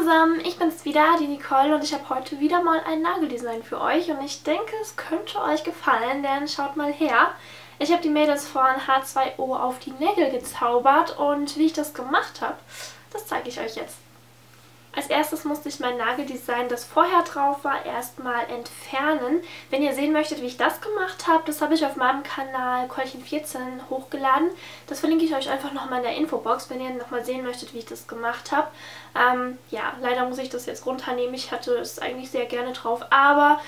zusammen, ich bin's wieder, die Nicole, und ich habe heute wieder mal ein Nageldesign für euch und ich denke, es könnte euch gefallen, denn schaut mal her. Ich habe die Mädels von H2O auf die Nägel gezaubert und wie ich das gemacht habe, das zeige ich euch jetzt. Als erstes musste ich mein Nageldesign, das vorher drauf war, erstmal entfernen. Wenn ihr sehen möchtet, wie ich das gemacht habe, das habe ich auf meinem Kanal Keulchen14 hochgeladen. Das verlinke ich euch einfach nochmal in der Infobox, wenn ihr nochmal sehen möchtet, wie ich das gemacht habe. Ja, leider muss ich das jetzt runternehmen. Ich hatte es eigentlich sehr gerne drauf, aber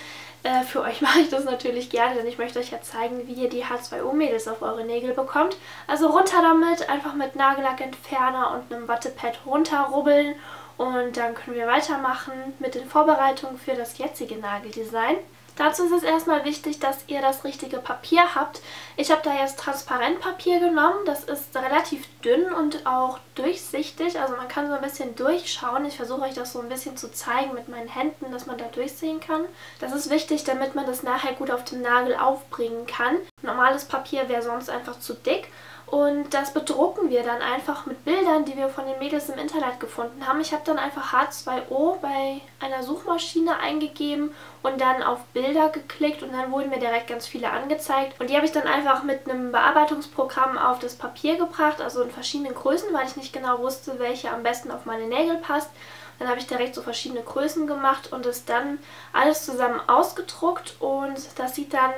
für euch mache ich das natürlich gerne, denn ich möchte euch ja zeigen, wie ihr die H2O-Mädels auf eure Nägel bekommt. Also runter damit, einfach mit Nagellackentferner und einem Wattepad runterrubbeln. Und dann können wir weitermachen mit den Vorbereitungen für das jetzige Nageldesign. Dazu ist es erstmal wichtig, dass ihr das richtige Papier habt. Ich habe da jetzt Transparentpapier genommen. Das ist relativ dünn und auch durchsichtig. Also man kann so ein bisschen durchschauen. Ich versuche euch das so ein bisschen zu zeigen mit meinen Händen, dass man da durchsehen kann. Das ist wichtig, damit man das nachher gut auf dem Nagel aufbringen kann. Normales Papier wäre sonst einfach zu dick. Und das bedrucken wir dann einfach mit Bildern, die wir von den Mädels im Internet gefunden haben. Ich habe dann einfach H2O bei einer Suchmaschine eingegeben und dann auf Bilder geklickt und dann wurden mir direkt ganz viele angezeigt. Und die habe ich dann einfach mit einem Bearbeitungsprogramm auf das Papier gebracht, also in verschiedenen Größen, weil ich nicht genau wusste, welche am besten auf meine Nägel passt. Dann habe ich direkt so verschiedene Größen gemacht und es dann alles zusammen ausgedruckt und das sieht dann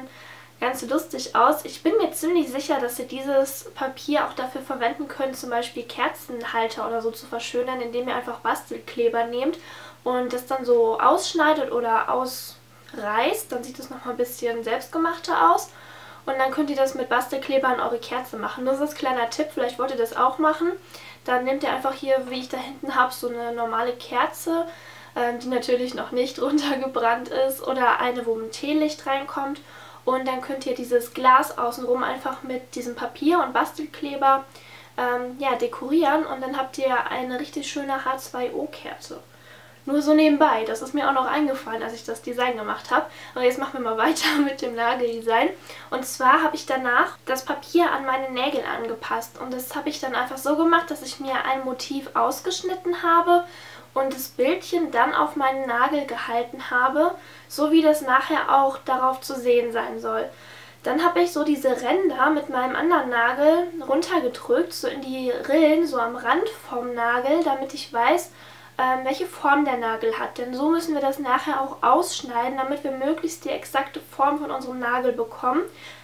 ganz lustig aus. Ich bin mir ziemlich sicher, dass ihr dieses Papier auch dafür verwenden könnt, zum Beispiel Kerzenhalter oder so zu verschönern, indem ihr einfach Bastelkleber nehmt und das dann so ausschneidet oder ausreißt. Dann sieht es nochmal ein bisschen selbstgemachter aus. Und dann könnt ihr das mit Bastelkleber an eure Kerze machen. Das ist ein kleiner Tipp, vielleicht wollt ihr das auch machen. Dann nehmt ihr einfach hier, wie ich da hinten habe, so eine normale Kerze, die natürlich noch nicht runtergebrannt ist, oder eine, wo ein Teelicht reinkommt. Und dann könnt ihr dieses Glas außenrum einfach mit diesem Papier und Bastelkleber dekorieren und dann habt ihr eine richtig schöne H2O-Kerze. Nur so nebenbei, das ist mir auch noch eingefallen, als ich das Design gemacht habe. Aber jetzt machen wir mal weiter mit dem Nageldesign. Und zwar habe ich danach das Papier an meine Nägel angepasst. Und das habe ich dann einfach so gemacht, dass ich mir ein Motiv ausgeschnitten habe und das Bildchen dann auf meinen Nagel gehalten habe, so wie das nachher auch darauf zu sehen sein soll. Dann habe ich so diese Ränder mit meinem anderen Nagel runtergedrückt, so in die Rillen, so am Rand vom Nagel, damit ich weiß, welche Form der Nagel hat. Denn so müssen wir das nachher auch ausschneiden, damit wir möglichst die exakte Form von unserem Nagel bekommen,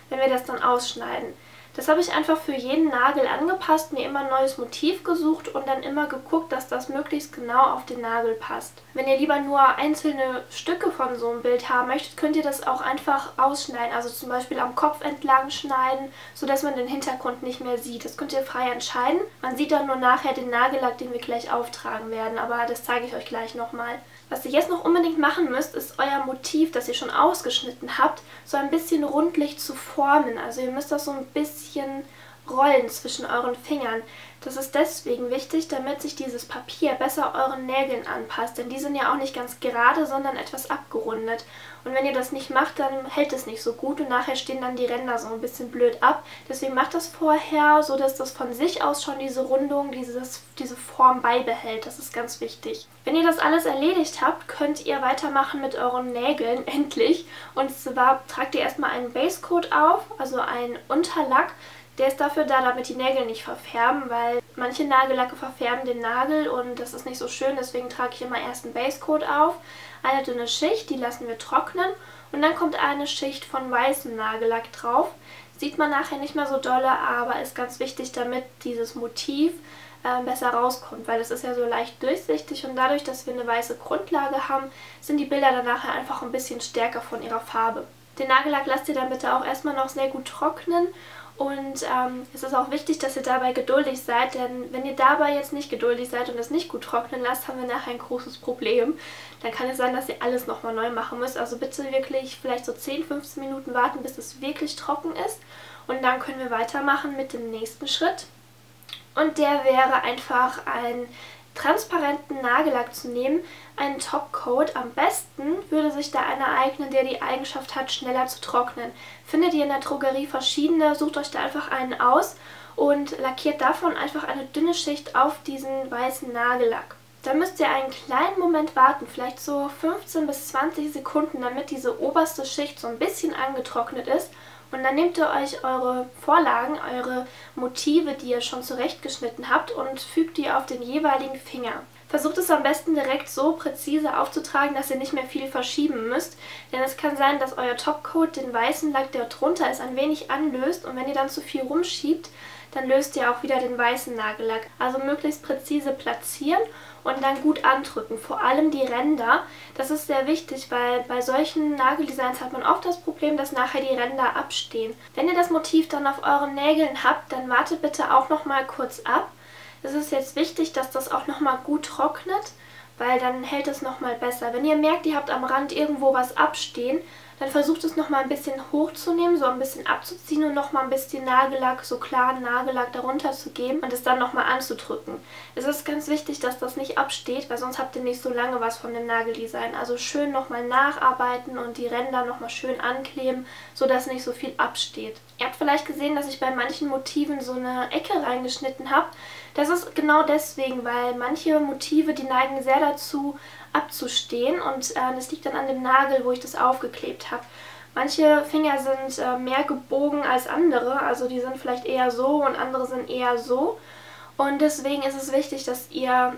wenn wir das dann ausschneiden. Das habe ich einfach für jeden Nagel angepasst, mir immer ein neues Motiv gesucht und dann immer geguckt, dass das möglichst genau auf den Nagel passt. Wenn ihr lieber nur einzelne Stücke von so einem Bild haben möchtet, könnt ihr das auch einfach ausschneiden. Also zum Beispiel am Kopf entlang schneiden, sodass man den Hintergrund nicht mehr sieht. Das könnt ihr frei entscheiden. Man sieht dann nur nachher den Nagellack, den wir gleich auftragen werden, aber das zeige ich euch gleich nochmal. Was ihr jetzt noch unbedingt machen müsst, ist euer Motiv, das ihr schon ausgeschnitten habt, so ein bisschen rundlich zu formen. Also ihr müsst das so ein bisschen rollen zwischen euren Fingern. Das ist deswegen wichtig, damit sich dieses Papier besser euren Nägeln anpasst, denn die sind ja auch nicht ganz gerade, sondern etwas abgerundet. Und wenn ihr das nicht macht, dann hält es nicht so gut und nachher stehen dann die Ränder so ein bisschen blöd ab. Deswegen macht das vorher, so dass das von sich aus schon diese Rundung, diese Form beibehält. Das ist ganz wichtig. Wenn ihr das alles erledigt habt, könnt ihr weitermachen mit euren Nägeln, endlich. Und zwar tragt ihr erstmal einen Basecoat auf, also einen Unterlack. Der ist dafür da, damit die Nägel nicht verfärben, weil manche Nagellacke verfärben den Nagel und das ist nicht so schön, deswegen trage ich immer erst einen Basecoat auf, eine dünne Schicht, die lassen wir trocknen und dann kommt eine Schicht von weißem Nagellack drauf. Sieht man nachher nicht mehr so dolle, aber ist ganz wichtig, damit dieses Motiv besser rauskommt, weil es ist ja so leicht durchsichtig und dadurch, dass wir eine weiße Grundlage haben, sind die Bilder dann nachher einfach ein bisschen stärker von ihrer Farbe. Den Nagellack lasst ihr dann bitte auch erstmal noch sehr gut trocknen. Und es ist auch wichtig, dass ihr dabei geduldig seid, denn wenn ihr dabei jetzt nicht geduldig seid und es nicht gut trocknen lasst, haben wir nachher ein großes Problem. Dann kann es sein, dass ihr alles nochmal neu machen müsst. Also bitte wirklich vielleicht so 10-15 Minuten warten, bis es wirklich trocken ist. Und dann können wir weitermachen mit dem nächsten Schritt. Und der wäre einfach einen transparenten Nagellack zu nehmen, einen Topcoat. Am besten würde sich da einer eignen, der die Eigenschaft hat, schneller zu trocknen. Findet ihr in der Drogerie verschiedene, sucht euch da einfach einen aus und lackiert davon einfach eine dünne Schicht auf diesen weißen Nagellack. Dann müsst ihr einen kleinen Moment warten, vielleicht so 15 bis 20 Sekunden, damit diese oberste Schicht so ein bisschen angetrocknet ist. Und dann nehmt ihr euch eure Vorlagen, eure Motive, die ihr schon zurechtgeschnitten habt, und fügt die auf den jeweiligen Finger. Versucht es am besten direkt so präzise aufzutragen, dass ihr nicht mehr viel verschieben müsst, denn es kann sein, dass euer Topcoat den weißen Lack, der drunter ist, ein wenig anlöst, und wenn ihr dann zu viel rumschiebt, dann löst ihr auch wieder den weißen Nagellack. Also möglichst präzise platzieren und dann gut andrücken, vor allem die Ränder. Das ist sehr wichtig, weil bei solchen Nageldesigns hat man oft das Problem, dass nachher die Ränder abstehen. Wenn ihr das Motiv dann auf euren Nägeln habt, dann wartet bitte auch noch mal kurz ab. Es ist jetzt wichtig, dass das auch noch mal gut trocknet, weil dann hält es noch mal besser. Wenn ihr merkt, ihr habt am Rand irgendwo was abstehen, dann versucht es noch mal ein bisschen hochzunehmen, so ein bisschen abzuziehen und noch mal ein bisschen Nagellack, so klaren Nagellack darunter zu geben und es dann noch mal anzudrücken. Es ist ganz wichtig, dass das nicht absteht, weil sonst habt ihr nicht so lange was von dem Nageldesign. Also schön noch mal nacharbeiten und die Ränder noch mal schön ankleben, sodass nicht so viel absteht. Ihr habt vielleicht gesehen, dass ich bei manchen Motiven so eine Ecke reingeschnitten habe. Das ist genau deswegen, weil manche Motive, die neigen sehr dazu abzustehen, und das liegt dann an dem Nagel, wo ich das aufgeklebt habe. Manche Finger sind mehr gebogen als andere, also die sind vielleicht eher so und andere sind eher so. Und deswegen ist es wichtig, dass ihr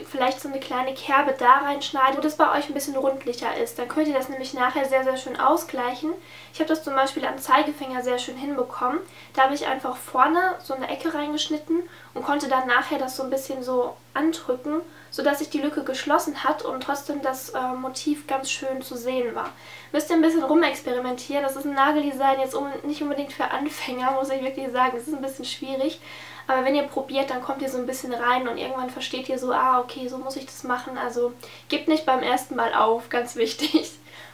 vielleicht so eine kleine Kerbe da reinschneidet, wo das bei euch ein bisschen rundlicher ist. Dann könnt ihr das nämlich nachher sehr, sehr schön ausgleichen. Ich habe das zum Beispiel am Zeigefinger sehr schön hinbekommen. Da habe ich einfach vorne so eine Ecke reingeschnitten und konnte dann nachher das so ein bisschen so andrücken, sodass sich die Lücke geschlossen hat und trotzdem das Motiv ganz schön zu sehen war. Müsst ihr ein bisschen rumexperimentieren. Das ist ein Nageldesign jetzt nicht unbedingt für Anfänger, muss ich wirklich sagen. Es ist ein bisschen schwierig. Aber wenn ihr probiert, dann kommt ihr so ein bisschen rein und irgendwann versteht ihr so, ah, okay, so muss ich das machen. Also gebt nicht beim ersten Mal auf, ganz wichtig.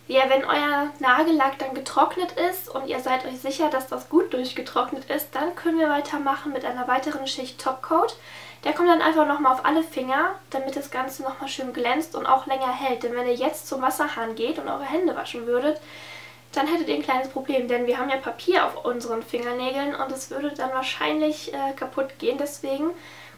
Ja, wenn euer Nagellack dann getrocknet ist und ihr seid euch sicher, dass das gut durchgetrocknet ist, dann können wir weitermachen mit einer weiteren Schicht Topcoat. Der kommt dann einfach nochmal auf alle Finger, damit das Ganze nochmal schön glänzt und auch länger hält. Denn wenn ihr jetzt zum Wasserhahn geht und eure Hände waschen würdet, dann hättet ihr ein kleines Problem, denn wir haben ja Papier auf unseren Fingernägeln und es würde dann wahrscheinlich kaputt gehen. Deswegen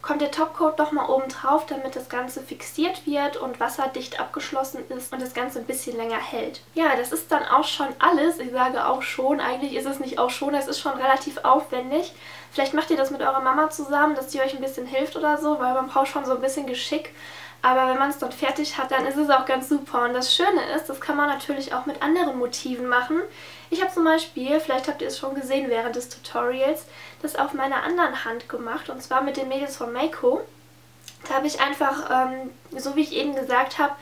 kommt der Topcoat nochmal oben drauf, damit das Ganze fixiert wird und wasserdicht abgeschlossen ist und das Ganze ein bisschen länger hält. Ja, das ist dann auch schon alles. Ich sage auch schon, eigentlich ist es nicht auch schon, es ist schon relativ aufwendig. Vielleicht macht ihr das mit eurer Mama zusammen, dass die euch ein bisschen hilft oder so, weil man braucht schon so ein bisschen Geschick. Aber wenn man es dann fertig hat, dann ist es auch ganz super. Und das Schöne ist, das kann man natürlich auch mit anderen Motiven machen. Ich habe zum Beispiel, vielleicht habt ihr es schon gesehen während des Tutorials, das auf meiner anderen Hand gemacht. Und zwar mit den Mädels von Meiko. Da habe ich einfach, so wie ich eben gesagt habe,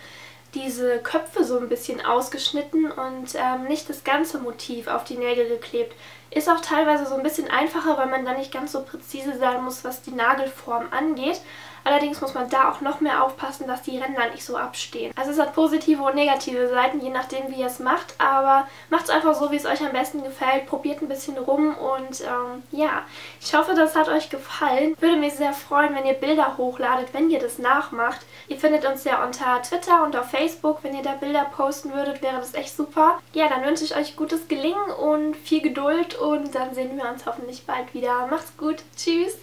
diese Köpfe so ein bisschen ausgeschnitten und nicht das ganze Motiv auf die Nägel geklebt. Ist auch teilweise so ein bisschen einfacher, weil man dann nicht ganz so präzise sein muss, was die Nagelform angeht. Allerdings muss man da auch noch mehr aufpassen, dass die Ränder nicht so abstehen. Also es hat positive und negative Seiten, je nachdem wie ihr es macht, aber macht es einfach so, wie es euch am besten gefällt. Probiert ein bisschen rum und ja, ich hoffe, das hat euch gefallen. Würde mich sehr freuen, wenn ihr Bilder hochladet, wenn ihr das nachmacht. Ihr findet uns ja unter Twitter und auf Facebook. Wenn ihr da Bilder posten würdet, wäre das echt super. Ja, dann wünsche ich euch gutes Gelingen und viel Geduld und dann sehen wir uns hoffentlich bald wieder. Macht's gut, tschüss!